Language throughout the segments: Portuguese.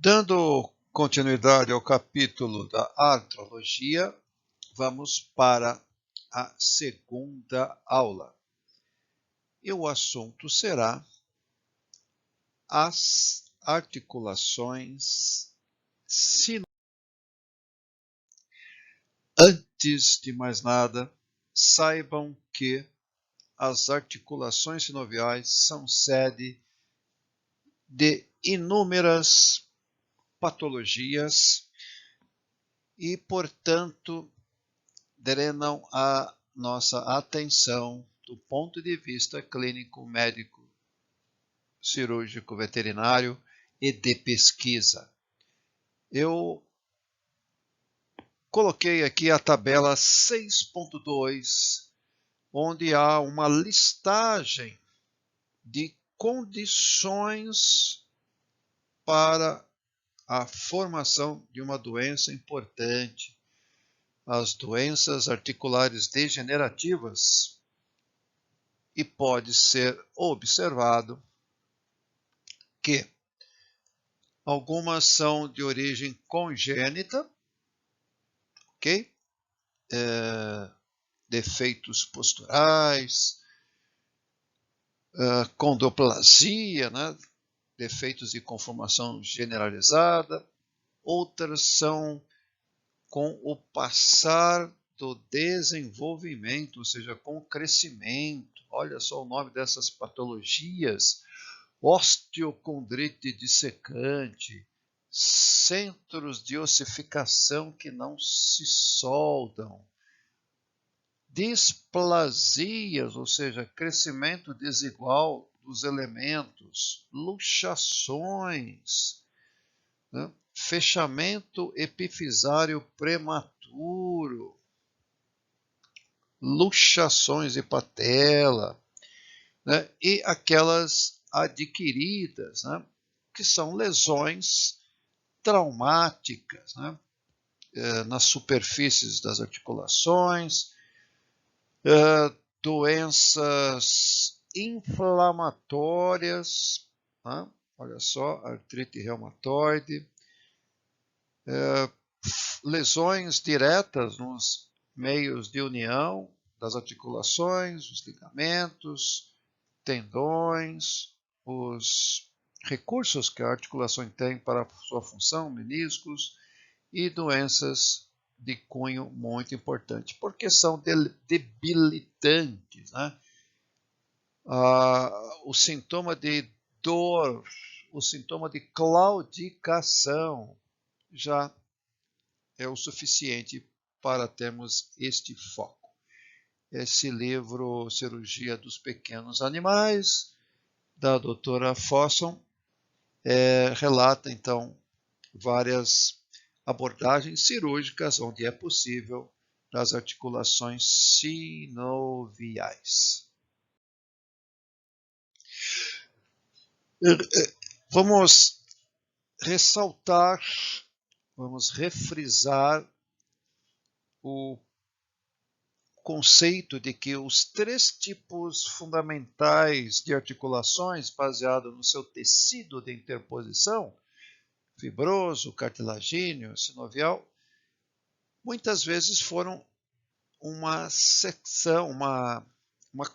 Dando continuidade ao capítulo da artrologia, vamos para a segunda aula. E o assunto será as articulações sinoviais. Antes de mais nada, saibam que as articulações sinoviais são sede de inúmeras patologias e, portanto, drenam a nossa atenção do ponto de vista clínico, médico, cirúrgico, veterinário e de pesquisa. Eu coloquei aqui a tabela 6.2, onde há uma listagem de condições para a formação de uma doença importante, as doenças articulares degenerativas, e pode ser observado que algumas são de origem congênita, ok? Defeitos posturais, condroplasia, né? Defeitos de conformação generalizada. Outras são com o passar do desenvolvimento, ou seja, com o crescimento. Olha só o nome dessas patologias: osteocondrite dissecante, centros de ossificação que não se soldam, displasias, ou seja, crescimento desigual dos elementos, luxações, né? Fechamento epifisário prematuro, luxações de patela, né? E aquelas adquiridas, né? Que são lesões traumáticas, né? Nas superfícies das articulações, doenças inflamatórias, né? Olha só, artrite reumatoide, lesões diretas nos meios de união das articulações, os ligamentos, tendões, os recursos que a articulação tem para sua função, meniscos, e doenças de cunho muito importante, porque são debilitantes, né? O sintoma de dor, o sintoma de claudicação já é o suficiente para termos este foco. Esse livro, Cirurgia dos Pequenos Animais, da doutora Fossum, relata, então, várias abordagens cirúrgicas onde é possível das articulações sinoviais. Vamos ressaltar, vamos refrisar o conceito de que os três tipos fundamentais de articulações, baseado no seu tecido de interposição, fibroso, cartilagíneo, sinovial, muitas vezes foram uma secção, uma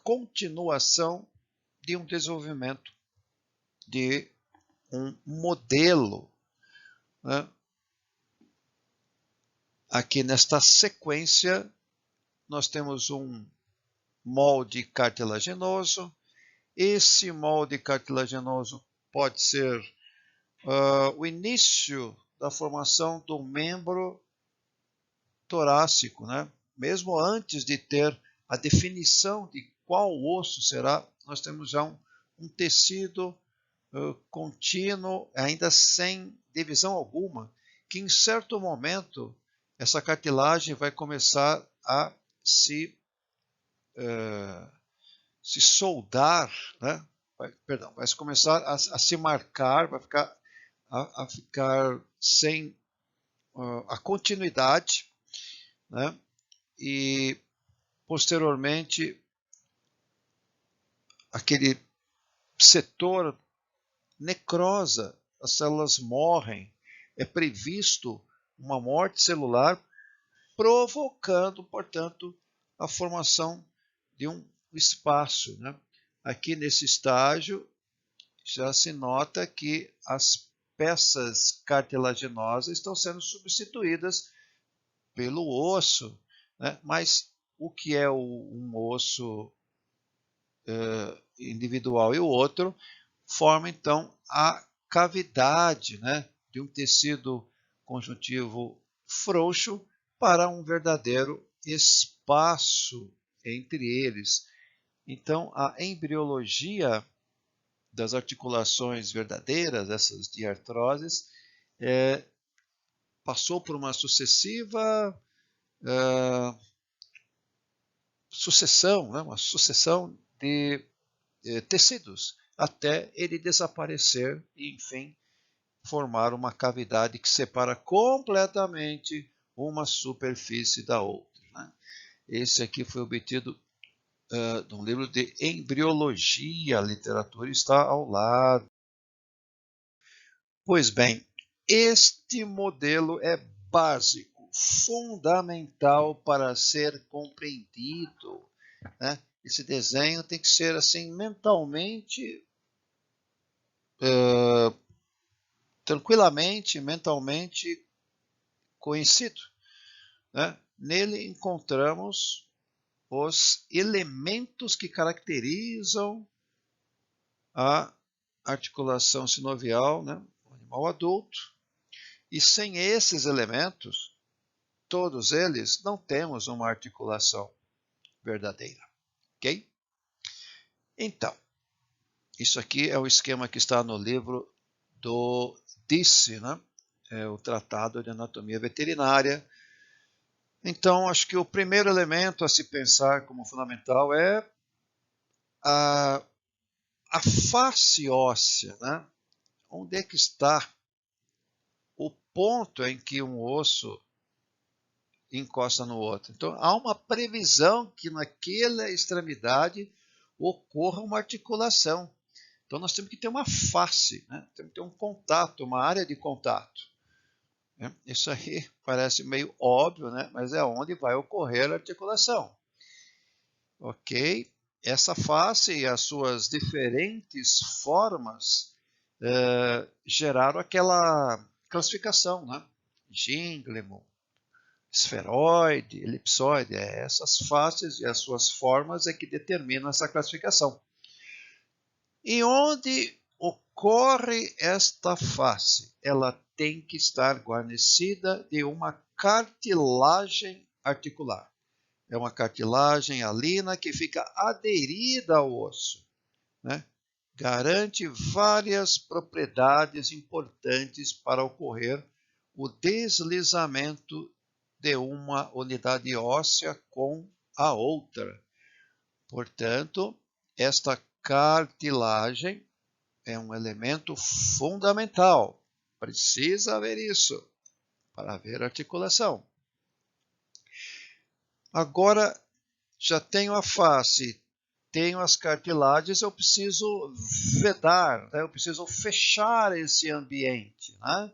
continuação de um desenvolvimento, de um modelo, né? Aqui nesta sequência, nós temos um molde cartilaginoso. Esse molde cartilaginoso pode ser o início da formação do membro torácico, né? Mesmo antes de ter a definição de qual osso será, nós temos já um tecido contínuo, ainda sem divisão alguma, que em certo momento essa cartilagem vai começar a se soldar, né? Vai começar a se marcar, vai ficar a ficar sem a continuidade, né? E posteriormente aquele setor necrosa as células morrem. É previsto uma morte celular, provocando, portanto, a formação de um espaço, né? Aqui nesse estágio, já se nota que as peças cartilaginosas estão sendo substituídas pelo osso, né? Mas o que é um osso individual e o outro forma então a cavidade, né, de um tecido conjuntivo frouxo para um verdadeiro espaço entre eles. Então, a embriologia das articulações verdadeiras, essas diartroses, passou por uma sucessiva uma sucessão de tecidos, até ele desaparecer e, enfim, formar uma cavidade que separa completamente uma superfície da outra, né? Esse aqui foi obtido de um livro de embriologia, a literatura está ao lado. Pois bem, este modelo é básico, fundamental para ser compreendido, né? Esse desenho tem que ser assim mentalmente, tranquilamente, mentalmente conhecido, né? Nele encontramos os elementos que caracterizam a articulação sinovial, né, no animal adulto. E sem esses elementos, todos eles, não temos uma articulação verdadeira. Ok? Então, isso aqui é o esquema que está no livro do Disse, né? É o Tratado de Anatomia Veterinária. Então, acho que o primeiro elemento a se pensar como fundamental é a face óssea, né? Onde é que está o ponto em que um osso encosta no outro? Então, há uma previsão que naquela extremidade ocorra uma articulação. Então, nós temos que ter uma face, né? Temos que ter um contato, uma área de contato. Isso aí parece meio óbvio, né? Mas é onde vai ocorrer a articulação. Ok? Essa face e as suas diferentes formas geraram aquela classificação, né? Gínglemo, esferoide, elipsoide. Essas faces e as suas formas é que determinam essa classificação. E onde ocorre esta face? Ela tem que estar guarnecida de uma cartilagem articular. É uma cartilagem alina que fica aderida ao osso, né? Garante várias propriedades importantes para ocorrer o deslizamento de uma unidade óssea com a outra. Portanto, esta cartilagem é um elemento fundamental. Precisa haver isso para haver articulação. Agora, já tenho a face, tenho as cartilagens, eu preciso vedar, né? Eu preciso fechar esse ambiente, né?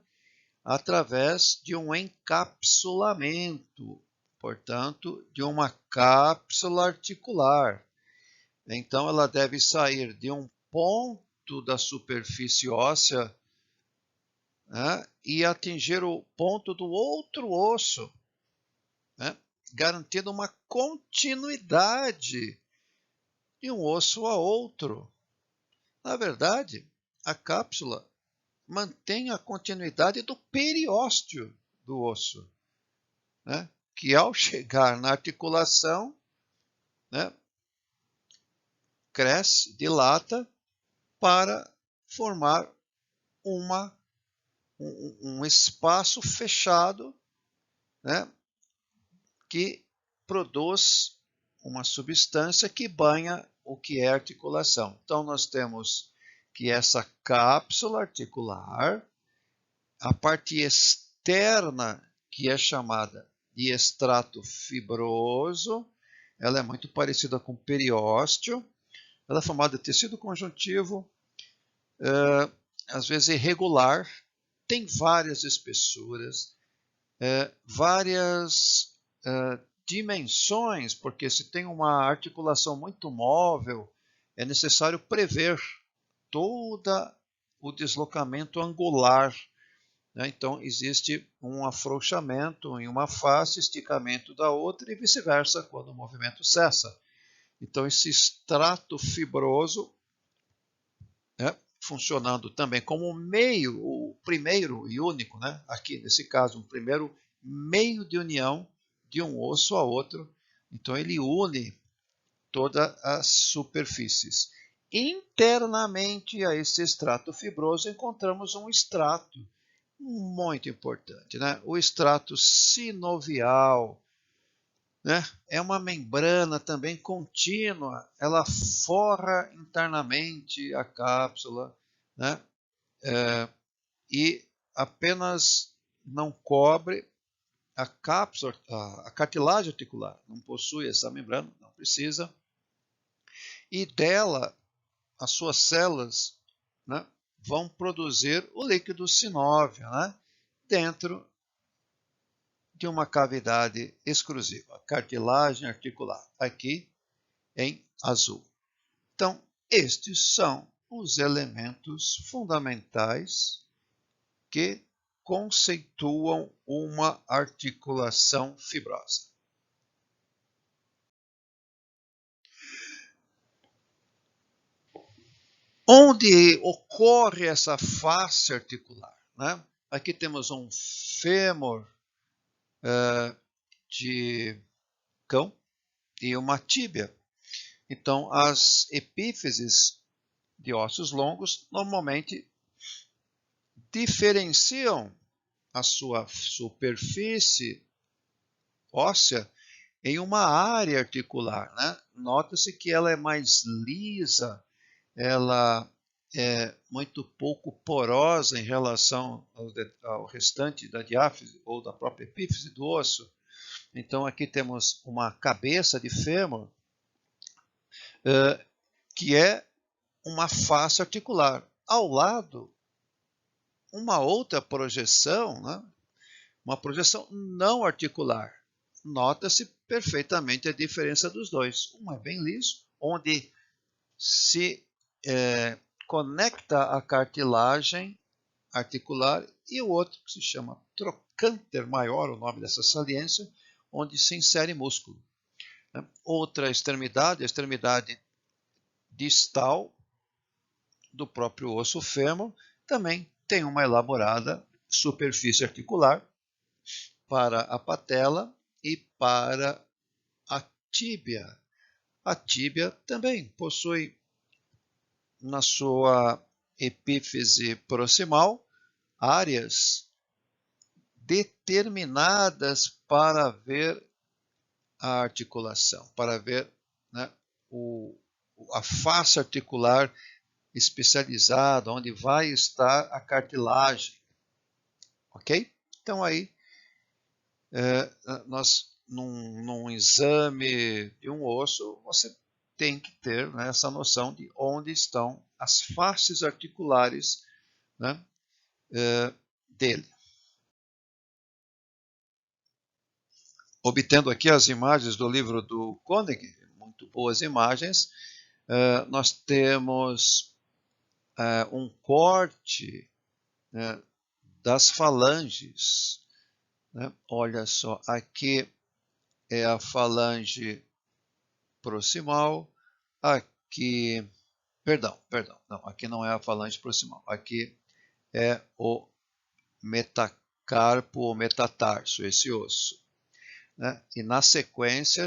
Através de um encapsulamento, portanto, de uma cápsula articular. Então, ela deve sair de um ponto da superfície óssea, né, e atingir o ponto do outro osso, né, garantindo uma continuidade de um osso a outro. Na verdade, a cápsula mantém a continuidade do periósteo do osso, né, que ao chegar na articulação, né, cresce, dilata para formar um espaço fechado, né, que produz uma substância que banha o que é articulação. Então, nós temos que essa cápsula articular, a parte externa, que é chamada de extrato fibroso, ela é muito parecida com periósteo, ela é formada de tecido conjuntivo, às vezes irregular, tem várias espessuras, várias dimensões, porque se tem uma articulação muito móvel, é necessário prever todo o deslocamento angular, né? Então, existe um afrouxamento em uma face, esticamento da outra e vice-versa, quando o movimento cessa. Então, esse extrato fibroso, né, funcionando também como meio, o primeiro e único, né, aqui nesse caso, um primeiro meio de união de um osso a outro. Então, ele une todas as superfícies. Internamente a esse extrato fibroso encontramos um extrato muito importante, né? O extrato sinovial, né? É uma membrana também contínua, ela forra internamente a cápsula, né? E apenas não cobre a cápsula, a cartilagem articular, não possui essa membrana, não precisa, e dela as suas células, né, vão produzir o líquido sinóvio, né, dentro de uma cavidade exclusiva, cartilagem articular, aqui em azul. Então, estes são os elementos fundamentais que conceituam uma articulação fibrosa. Onde ocorre essa face articular, né? Aqui temos um fêmur de cão e uma tíbia. Então, as epífises de ossos longos normalmente diferenciam a sua superfície óssea em uma área articular, né? Nota-se que ela é mais lisa, ela é muito pouco porosa em relação ao restante da diáfise ou da própria epífise do osso. Então, aqui temos uma cabeça de fêmur, que é uma face articular. Ao lado, uma outra projeção, né? Uma projeção não articular. Nota-se perfeitamente a diferença dos dois. Um é bem liso, onde se conecta a cartilagem articular, e o outro que se chama trocânter maior, o nome dessa saliência, onde se insere músculo. Outra extremidade, a extremidade distal do próprio osso fêmur, também tem uma elaborada superfície articular para a patela e para a tíbia. A tíbia também possui na sua epífise proximal áreas determinadas para ver a articulação, para ver, né, a face articular especializada, onde vai estar a cartilagem. Ok? Então aí, nós, num exame de um osso, você tem que ter, né, essa noção de onde estão as faces articulares, né, dele. Obtendo aqui as imagens do livro do Koenig, muito boas imagens, nós temos um corte, né, das falanges, né? Olha só, aqui é a falange proximal, aqui, perdão, não, aqui não é a falange proximal, aqui é o metacarpo ou metatarso, esse osso, né? E na sequência,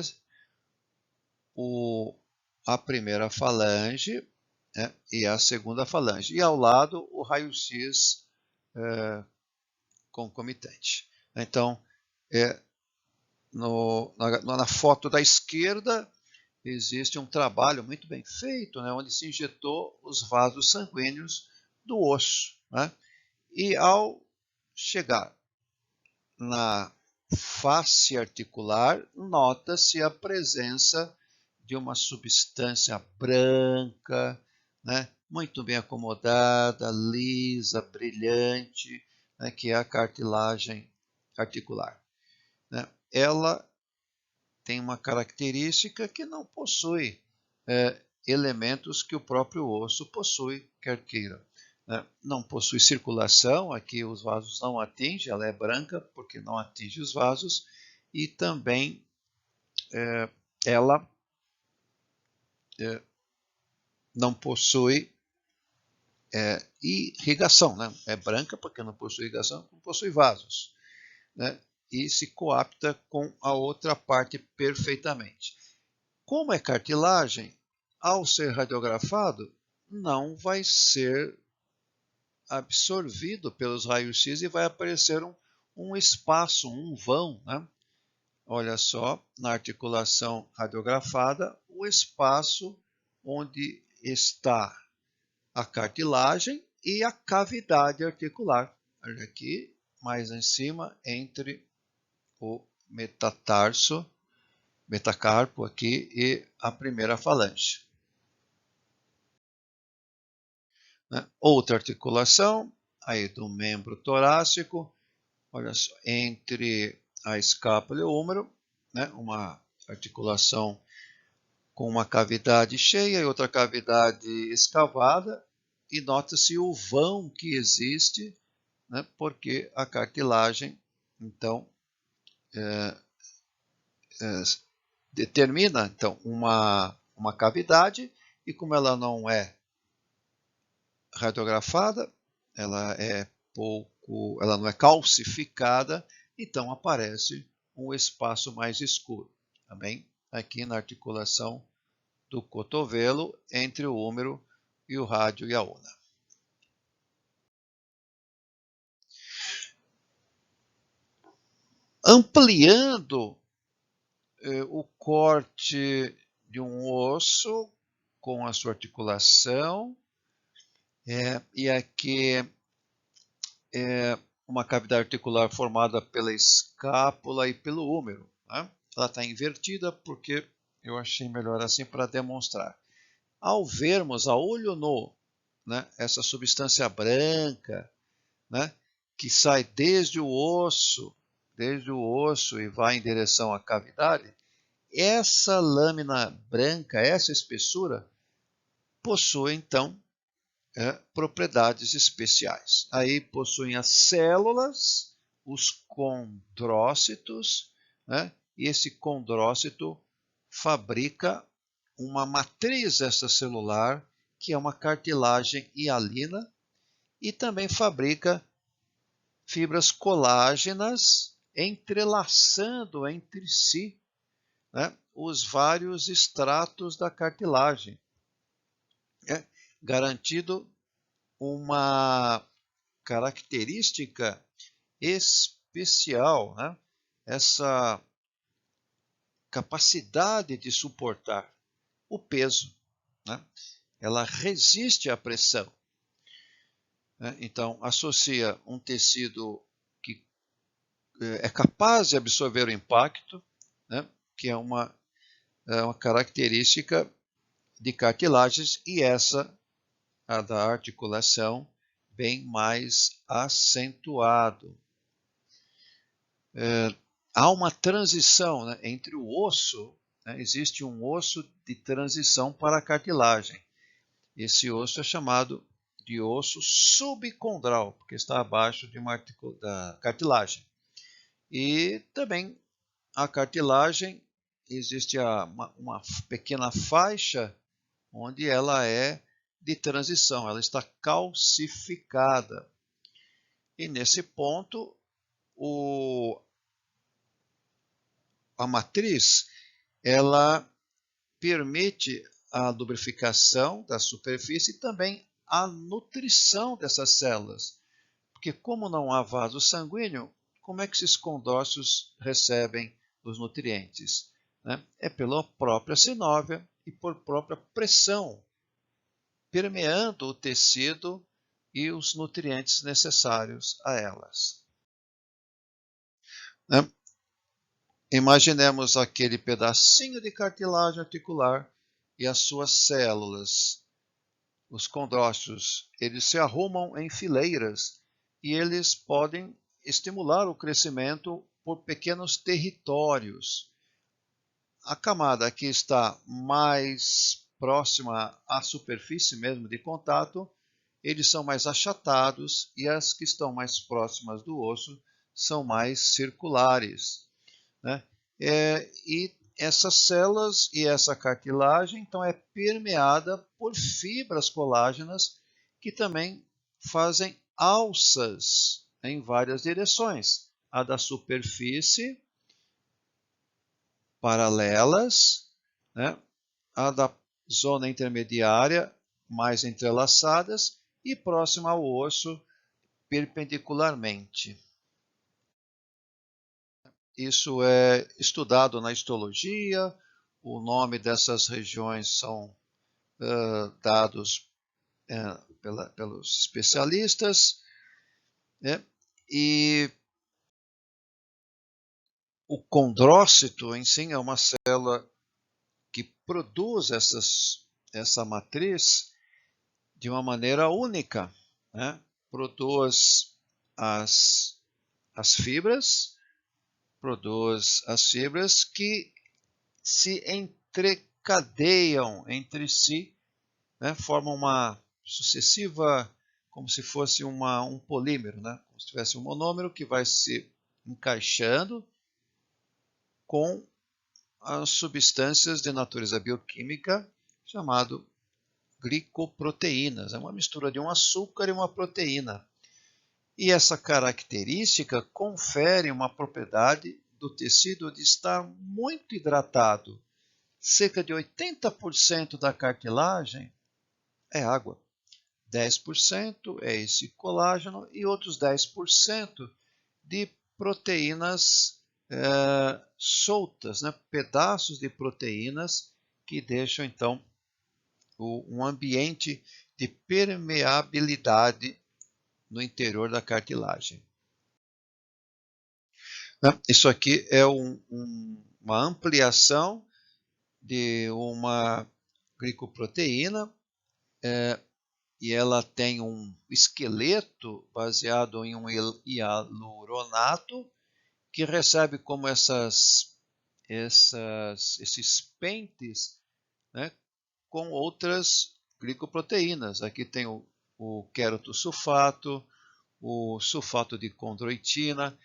a primeira falange, né, e a segunda falange, e ao lado o raio-x concomitante. Então, na foto da esquerda, existe um trabalho muito bem feito, né, onde se injetou os vasos sanguíneos do osso, né? E ao chegar na face articular, nota-se a presença de uma substância branca, né, muito bem acomodada, lisa, brilhante, né, que é a cartilagem articular. Né? Ela tem uma característica que não possui elementos que o próprio osso possui, quer queira. Né? Não possui circulação, aqui os vasos não atingem, ela é branca porque não atinge os vasos, e também ela não possui irrigação, né? É branca porque não possui irrigação, não possui vasos, né? E se coapta com a outra parte perfeitamente. Como é cartilagem, ao ser radiografado, não vai ser absorvido pelos raios-x e vai aparecer um espaço, um vão, né? Olha só, na articulação radiografada, o espaço onde está a cartilagem e a cavidade articular. Olha aqui, mais em cima, entre o metacarpo aqui e a primeira falange. Né? Outra articulação, aí do membro torácico, olha só, entre a escápula e o húmero, né? Uma articulação com uma cavidade cheia e outra cavidade escavada, e nota-se o vão que existe, né? Porque a cartilagem, então, determina então, uma cavidade, e como ela não é radiografada, ela não é calcificada, então aparece um espaço mais escuro. Também aqui na articulação do cotovelo entre o húmero e o rádio e a una. Ampliando o corte de um osso com a sua articulação, e aqui uma cavidade articular formada pela escápula e pelo húmero. Né? Ela está invertida porque eu achei melhor assim para demonstrar. Ao vermos a olho nu, né, essa substância branca, né, que sai desde o osso e vai em direção à cavidade, essa lâmina branca, essa espessura, possui então propriedades especiais. Aí possuem as células, os condrócitos, né? E esse condrócito fabrica uma matriz extracelular, que é uma cartilagem hialina, e também fabrica fibras colágenas entrelaçando entre si, né, os vários estratos da cartilagem, garantido uma característica especial, né? Essa capacidade de suportar o peso, né? Ela resiste à pressão. Né? Então, associa um tecido que é capaz de absorver o impacto, né? Que é uma característica de cartilagens, e essa, a da articulação, bem mais acentuado. Há uma transição, né, entre o osso, né, existe um osso de transição para a cartilagem. Esse osso é chamado de osso subcondral, porque está abaixo de da cartilagem. E também a cartilagem, existe uma pequena faixa onde ela é de transição, ela está calcificada. E nesse ponto, a matriz, ela permite a lubrificação da superfície e também a nutrição dessas células. Porque como não há vaso sanguíneo, como é que esses condrócitos recebem os nutrientes? Né? É pela própria sinóvia e por própria pressão, permeando o tecido e os nutrientes necessários a elas. Né? Imaginemos aquele pedacinho de cartilagem articular e as suas células os condrócitos, eles se arrumam em fileiras e eles podem estimular o crescimento por pequenos territórios. A camada que está mais próxima à superfície mesmo de contato, eles são mais achatados, e as que estão mais próximas do osso são mais circulares, né? E essas células e essa cartilagem então é permeada por fibras colágenas que também fazem alças em várias direções. A da superfície, paralelas, né? A da zona intermediária, mais entrelaçadas, e próxima ao osso, perpendicularmente. Isso é estudado na histologia, o nome dessas regiões são dados pelos especialistas, né? E o condrócito em si é uma célula que produz essa matriz de uma maneira única, né? Produz as fibras, que se entrecadeiam entre si, né? Formam uma sucessiva, como se fosse um polímero, né? Como se tivesse um monômero que vai se encaixando com as substâncias de natureza bioquímica chamado glicoproteínas. É uma mistura de um açúcar e uma proteína. E essa característica confere uma propriedade do tecido de estar muito hidratado. Cerca de 80% da cartilagem é água, 10% é esse colágeno e outros 10% de proteínas soltas, né? Pedaços de proteínas que deixam então um ambiente de permeabilidade no interior da cartilagem. Isso aqui é uma ampliação de uma glicoproteína, e ela tem um esqueleto baseado em um hialuronato que recebe como esses pentes, né, com outras glicoproteínas. Aqui tem o querotossulfato, o sulfato de condroitina,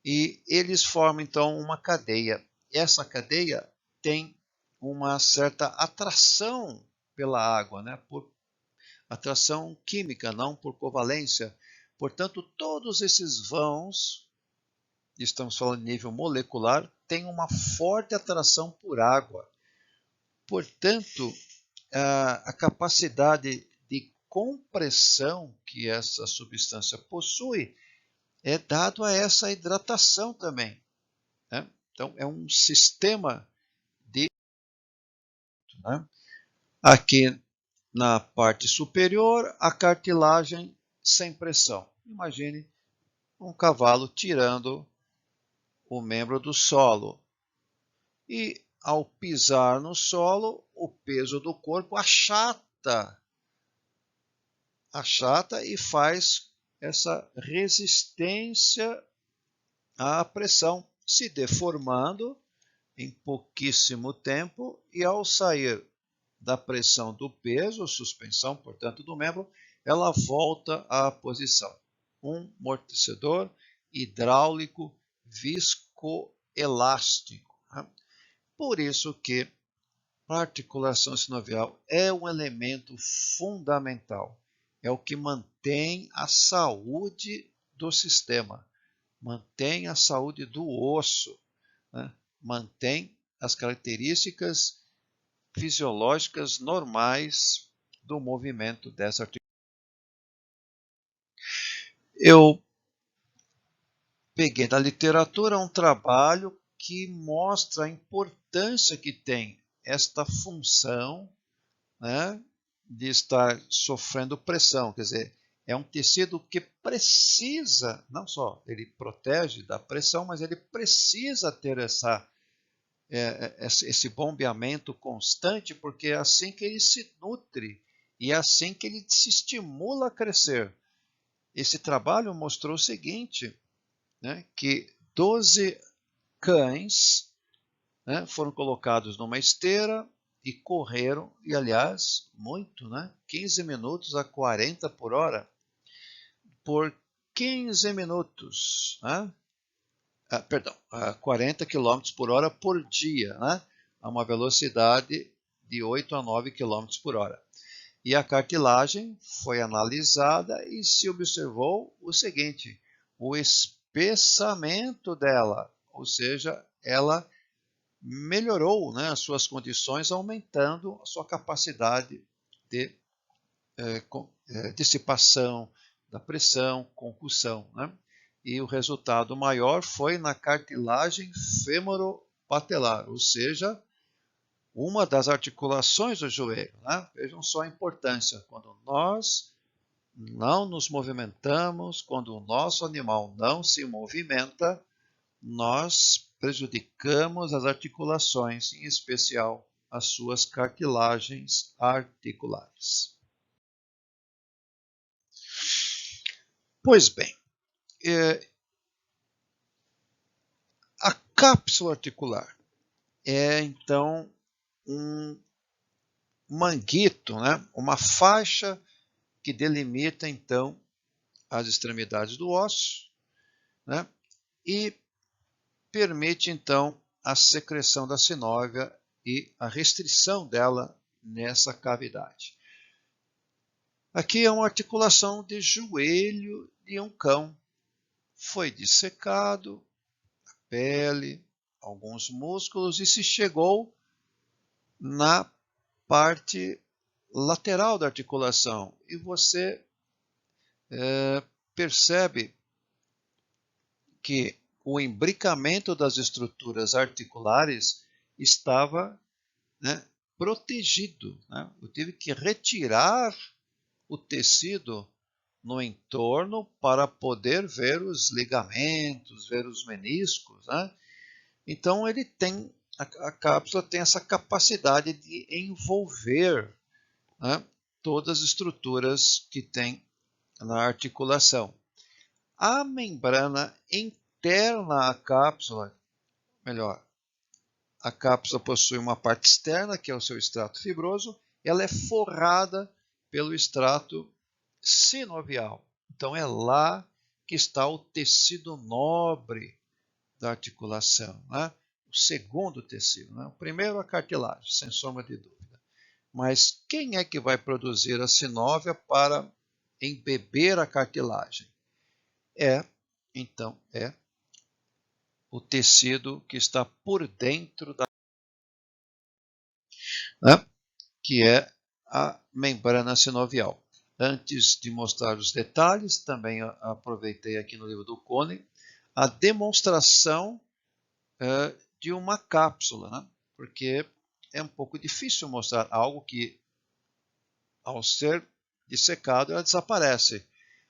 e eles formam então uma cadeia. Essa cadeia tem uma certa atração pela água, né? Por atração química, não por covalência. Portanto, todos esses vãos, estamos falando de nível molecular, têm uma forte atração por água. Portanto, a capacidade de compressão que essa substância possui é dado a essa hidratação também, né? Então, é um sistema de... Né? Aqui na parte superior, a cartilagem sem pressão. Imagine um cavalo tirando o membro do solo. E ao pisar no solo, o peso do corpo achata e faz essa resistência à pressão, se deformando em pouquíssimo tempo, e ao sair da pressão do peso, suspensão, portanto, do membro, ela volta à posição. Um amortecedor hidráulico viscoelástico. Por isso que a articulação sinovial é um elemento fundamental. É o que mantém a saúde do sistema, mantém a saúde do osso, né? Mantém as características fisiológicas normais do movimento dessa articulação. Eu peguei da literatura um trabalho que mostra a importância que tem esta função, né, de estar sofrendo pressão. Quer dizer, é um tecido que precisa, não só ele protege da pressão, mas ele precisa ter esse bombeamento constante, porque é assim que ele se nutre e é assim que ele se estimula a crescer. Esse trabalho mostrou o seguinte, né, que 12 cães, né, foram colocados numa esteira e correram, e aliás, muito, né, 15 minutos a 40 por hora, por 15 minutos, né, perdão, 40 km por hora por dia, né, a uma velocidade de 8 a 9 km por hora. E a cartilagem foi analisada e se observou o seguinte, o espessamento dela, ou seja, ela melhorou, né, as suas condições, aumentando a sua capacidade de dissipação da pressão, concussão, né? E o resultado maior foi na cartilagem femoropatelar, ou seja, uma das articulações do joelho, né? Vejam só a importância. Quando nós não nos movimentamos, quando o nosso animal não se movimenta, nós prejudicamos as articulações, em especial as suas cartilagens articulares. Pois bem, a cápsula articular é então um manguito, né? Uma faixa que delimita então as extremidades do osso, né? E permite então a secreção da sinóvia e a restrição dela nessa cavidade. Aqui é uma articulação de joelho de um cão. Foi dissecado a pele, alguns músculos e se chegou na parte lateral da articulação. E você percebe que o imbricamento das estruturas articulares estava, né, protegido, né? Eu tive que retirar o tecido no entorno para poder ver os ligamentos, ver os meniscos, né? Então ele tem, a cápsula tem essa capacidade de envolver, né, todas as estruturas que tem na articulação. A membrana interna à cápsula, melhor, a cápsula possui uma parte externa, que é o seu extrato fibroso, ela é forrada pelo extrato sinovial. Então é lá que está o tecido nobre da articulação, né? O segundo tecido, né? O primeiro a cartilagem, sem sombra de dúvida. Mas quem é que vai produzir a sinóvia para embeber a cartilagem? Então, é o tecido que está por dentro da, né? Que é a membrana sinovial. Antes de mostrar os detalhes, também aproveitei aqui no livro do Cone a demonstração de uma cápsula, né? Porque é um pouco difícil mostrar algo que, ao ser dissecado, ela desaparece.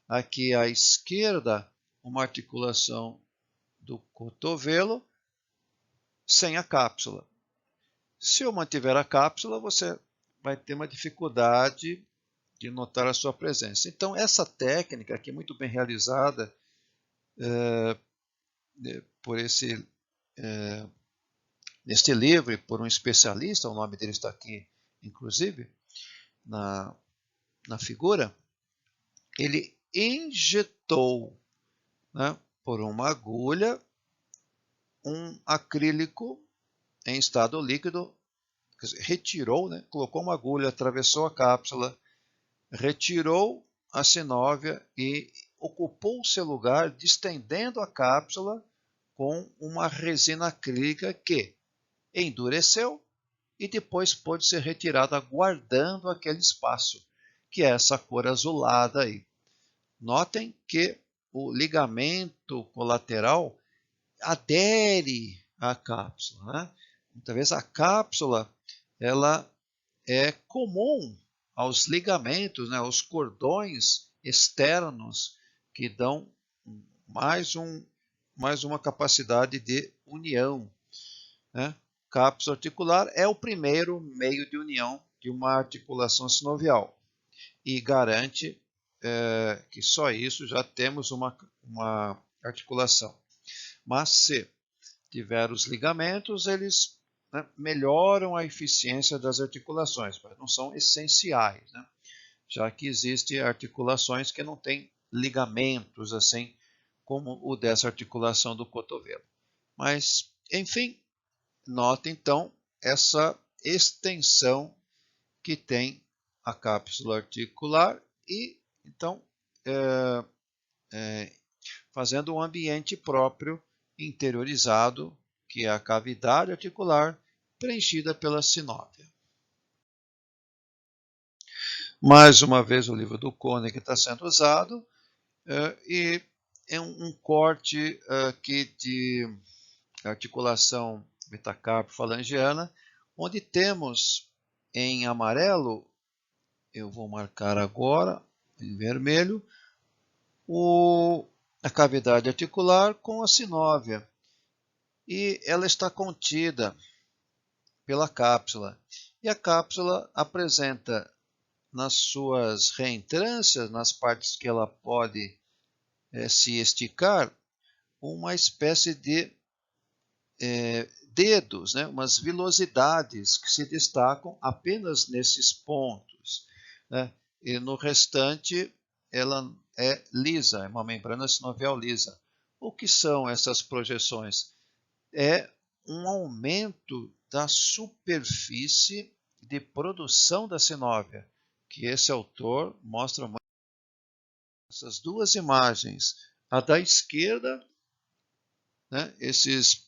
Aqui à esquerda, uma articulação do cotovelo sem a cápsula. Se eu mantiver a cápsula, você vai ter uma dificuldade de notar a sua presença. Então, essa técnica aqui, muito bem realizada por neste livro e por um especialista, o nome dele está aqui, inclusive, na figura, ele injetou, né, por uma agulha um acrílico em estado líquido, quer dizer, retirou, né, colocou uma agulha, atravessou a cápsula, retirou a sinóvia e ocupou o seu lugar, distendendo a cápsula com uma resina acrílica que endureceu e depois pode ser retirada, guardando aquele espaço, que é essa cor azulada aí. Notem que o ligamento colateral adere à cápsula, né? Muitas vezes a cápsula ela é comum aos ligamentos, né, aos cordões externos que dão mais uma capacidade de união, né? Cápsula articular é o primeiro meio de união de uma articulação sinovial. e garante que só isso já temos uma articulação. Mas se tiver os ligamentos, eles, né, melhoram a eficiência das articulações, mas não são essenciais, né? Já que existem articulações que não têm ligamentos assim como o dessa articulação do cotovelo. Mas, enfim, nota então essa extensão que tem a cápsula articular e então fazendo um ambiente próprio interiorizado, que é a cavidade articular preenchida pela sinóvia. Mais uma vez o livro do Koenig está sendo usado e é um corte aqui de articulação metacarpo-falangiana, onde temos em amarelo, eu vou marcar agora em vermelho, a cavidade articular com a sinóvia. E ela está contida pela cápsula. E a cápsula apresenta nas suas reentrâncias, nas partes que ela pode se esticar, uma espécie de dedos, né? Umas vilosidades que se destacam apenas nesses pontos, né? E no restante ela é lisa, é uma membrana sinovial lisa. O que são essas projeções? É um aumento da superfície de produção da sinóvia, que esse autor mostra muito. Essas duas imagens, a da esquerda, né, essas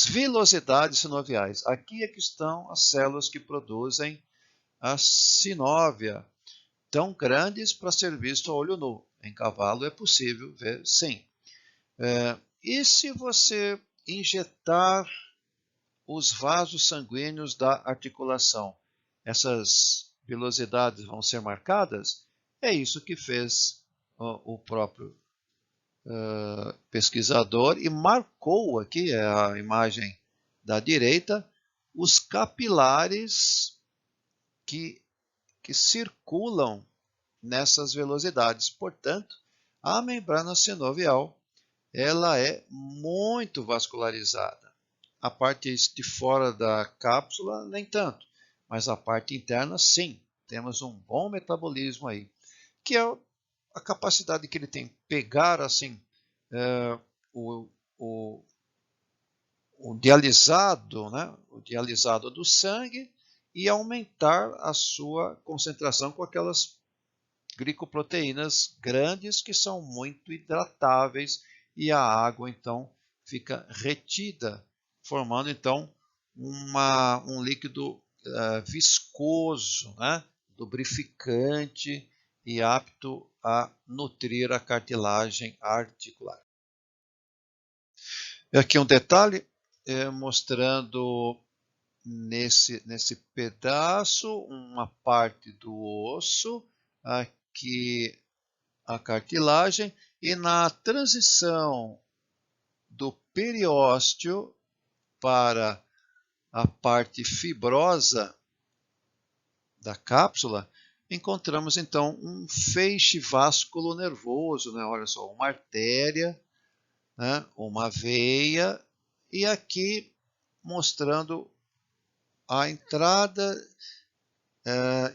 vilosidades sinoviais. Aqui é que estão as células que produzem a sinóvia, tão grandes para ser visto a olho nu. Em cavalo é possível ver, sim. E se você injetar os vasos sanguíneos da articulação, essas vilosidades vão ser marcadas? É isso que fez o próprio pesquisador e marcou aqui, é a imagem da direita, os capilares que circulam nessas velocidades. Portanto, a membrana sinovial ela é muito vascularizada. A parte de fora da cápsula, nem tanto, mas a parte interna, sim. Temos um bom metabolismo aí, que é a capacidade que ele tem pegar assim o, o, o dialisado, né? O dialisado do sangue e aumentar a sua concentração com aquelas glicoproteínas grandes que são muito hidratáveis e a água então fica retida, formando então um líquido viscoso, né? Lubrificante e apto a nutrir a cartilagem articular. Aqui um detalhe mostrando nesse pedaço uma parte do osso, aqui a cartilagem, e na transição do periósteo para a parte fibrosa da cápsula, encontramos então um feixe vasculonervoso, né? Olha só, uma artéria, né? Uma veia, e aqui mostrando a entrada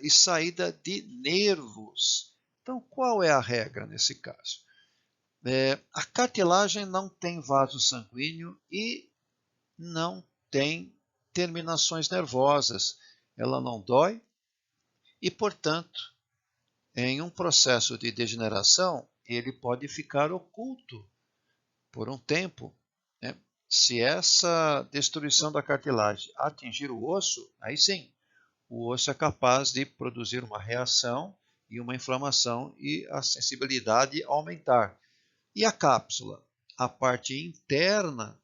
e saída de nervos. Então, qual é a regra nesse caso? A cartilagem não tem vaso sanguíneo e não tem terminações nervosas. Ela não dói e, portanto, em um processo de degeneração, ele pode ficar oculto por um tempo, né? Se essa destruição da cartilagem atingir o osso, aí sim, o osso é capaz de produzir uma reação e uma inflamação e a sensibilidade aumentar. E a cápsula? A parte interna,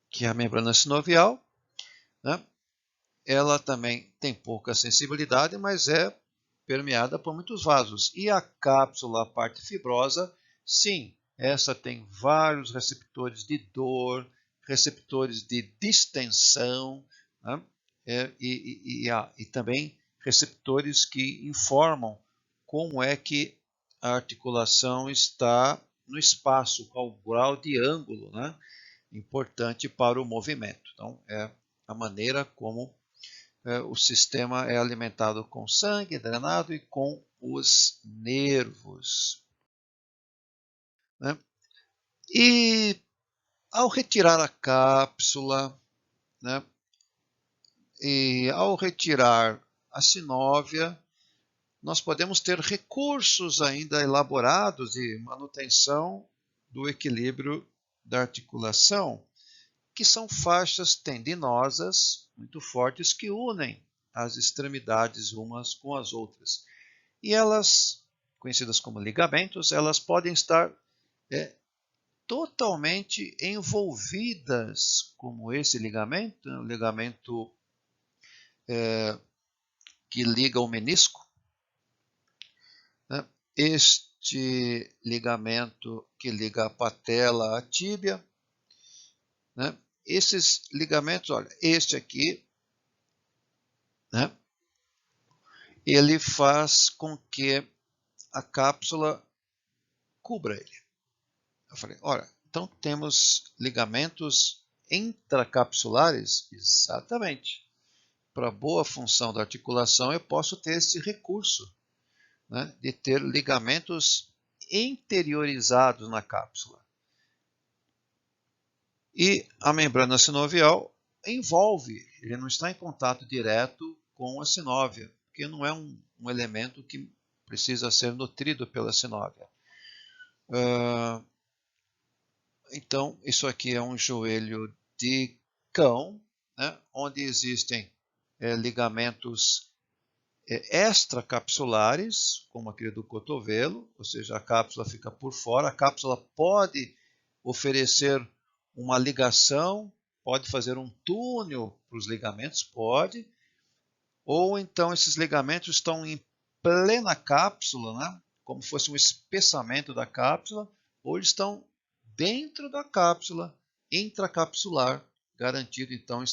que é a membrana sinovial, né? Ela também tem pouca sensibilidade, mas é permeada por muitos vasos. E a cápsula, a parte fibrosa, sim, essa tem vários receptores de dor, receptores de distensão, né? E também receptores que informam como é que a articulação está no espaço, qual o grau de ângulo, né, importante para o movimento. Então, é a maneira como o sistema é alimentado com sangue, drenado e com os nervos, né? E ao retirar a cápsula, né, e ao retirar a sinóvia, nós podemos ter recursos ainda elaborados de manutenção do equilíbrio da articulação, que são faixas tendinosas muito fortes que unem as extremidades umas com as outras. E elas, conhecidas como ligamentos, elas podem estar totalmente envolvidas, como esse ligamento, o ligamento que liga o menisco, né? Este ligamento que liga a patela à tíbia, né? Esses ligamentos, olha, este aqui, né, ele faz com que a cápsula cubra ele. Eu falei, olha, então temos ligamentos intracapsulares? Exatamente. Para boa função da articulação, eu posso ter esse recurso, né, de ter ligamentos interiorizados na cápsula. E a membrana sinovial envolve, ele não está em contato direto com a sinóvia, porque não é um elemento que precisa ser nutrido pela sinóvia. Então, isso aqui é um joelho de cão, né, onde existem ligamentos extracapsulares, como aquele do cotovelo, ou seja, a cápsula fica por fora. A cápsula pode oferecer uma ligação, pode fazer um túnel para os ligamentos, pode, ou então esses ligamentos estão em plena cápsula, né, como se fosse um espessamento da cápsula, ou eles estão dentro da cápsula intracapsular, garantindo então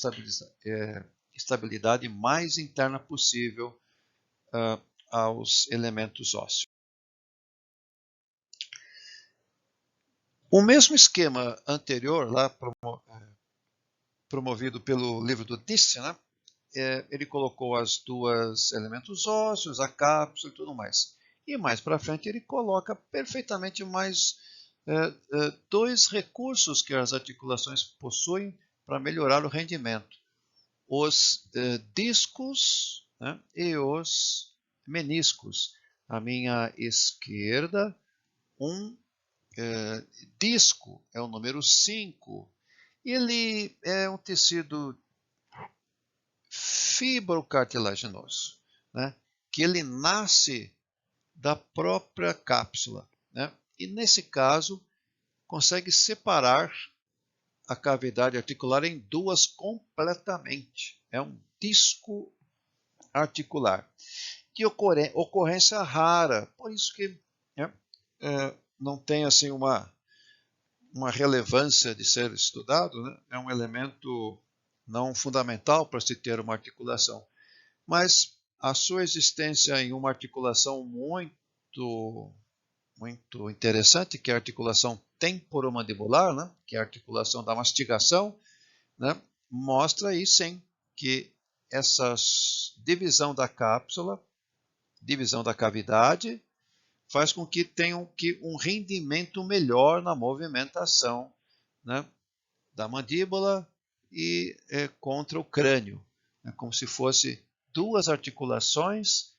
estabilidade mais interna possível aos elementos ósseos. O mesmo esquema anterior, lá promovido pelo livro do Disse, né, ele colocou os dois elementos ósseos, a cápsula e tudo mais. E mais para frente ele coloca perfeitamente mais dois recursos que as articulações possuem para melhorar o rendimento. Os discos, né, e os meniscos. À minha esquerda, um disco, é o número 5. Ele é um tecido fibrocartilaginoso, né, que ele nasce da própria cápsula, né, e nesse caso consegue separar a cavidade articular em duas completamente. É um disco articular. De ocorrência rara, por isso que não tem assim uma relevância de ser estudado, né? É um elemento não fundamental para se ter uma articulação, mas a sua existência em uma articulação muito interessante, que é a articulação temporomandibular, né, que é a articulação da mastigação, né, mostra aí sim que essa divisão da cápsula, divisão da cavidade, faz com que tenham um rendimento melhor na movimentação, né, da mandíbula e contra o crânio, né, como se fosse duas articulações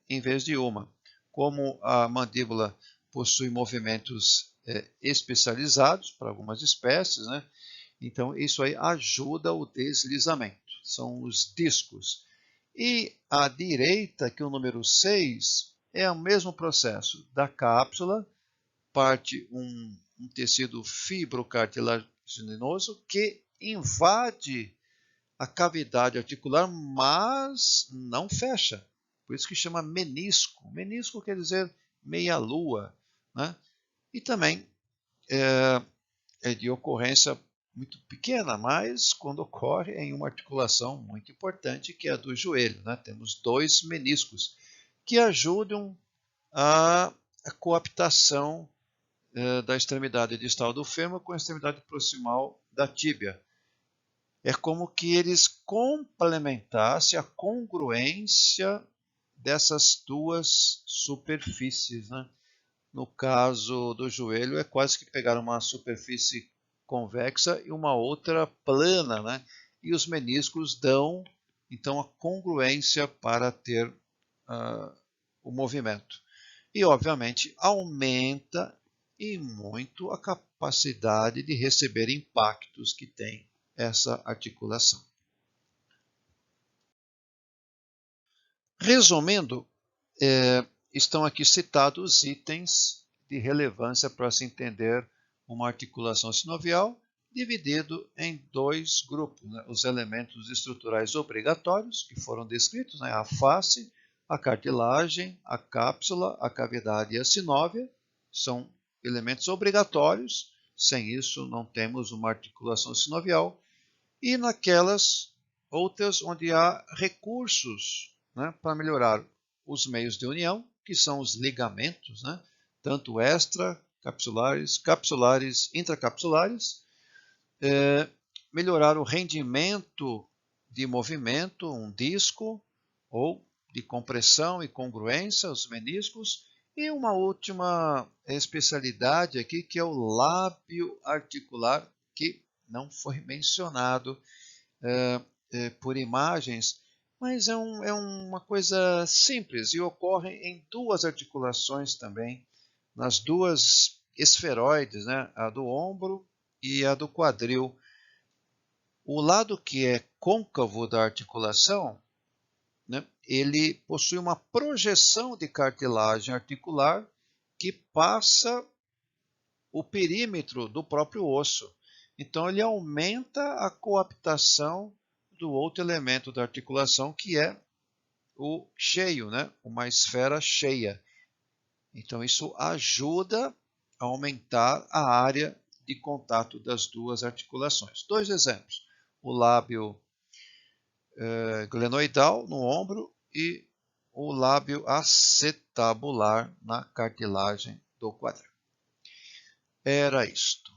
em vez de uma. Como a mandíbula possui movimentos especializados para algumas espécies, né? Então isso aí ajuda o deslizamento, são os discos. E à direita, que é o número 6, é o mesmo processo. Da cápsula parte um tecido fibrocartilaginoso que invade a cavidade articular, mas não fecha. Por isso que chama menisco. Menisco quer dizer meia-lua, né? E também é de ocorrência muito pequena, mas quando ocorre em uma articulação muito importante, que é a do joelho, né? Temos dois meniscos que ajudam a coaptação da extremidade distal do fêmur com a extremidade proximal da tíbia. É como que eles complementassem a congruência dessas duas superfícies, né? No caso do joelho, é quase que pegar uma superfície convexa e uma outra plana, né? E os meniscos dão, então, a congruência para ter o movimento. E, obviamente, aumenta e muito a capacidade de receber impactos que tem essa articulação. Resumindo, estão aqui citados os itens de relevância para se entender uma articulação sinovial, dividido em dois grupos, né? Os elementos estruturais obrigatórios, que foram descritos, né? A face, a cartilagem, a cápsula, a cavidade e a sinóvia, são elementos obrigatórios, sem isso não temos uma articulação sinovial, e naquelas outras onde há recursos, né, para melhorar os meios de união, que são os ligamentos, né, tanto extracapsulares, capsulares, intracapsulares, melhorar o rendimento de movimento, um disco, ou de compressão e congruência, os meniscos, e uma última especialidade aqui, que é o lábio articular, que não foi mencionado por imagens, mas é uma coisa simples e ocorre em duas articulações também, nas duas esferoides, né? A do ombro e a do quadril. O lado que é côncavo da articulação, né, ele possui uma projeção de cartilagem articular que passa o perímetro do próprio osso. Então, ele aumenta a coaptação do outro elemento da articulação, que é o cheio, né? Uma esfera cheia. Então, isso ajuda a aumentar a área de contato das duas articulações. Dois exemplos: o lábio glenoidal no ombro e o lábio acetabular na cartilagem do quadril. Era isto.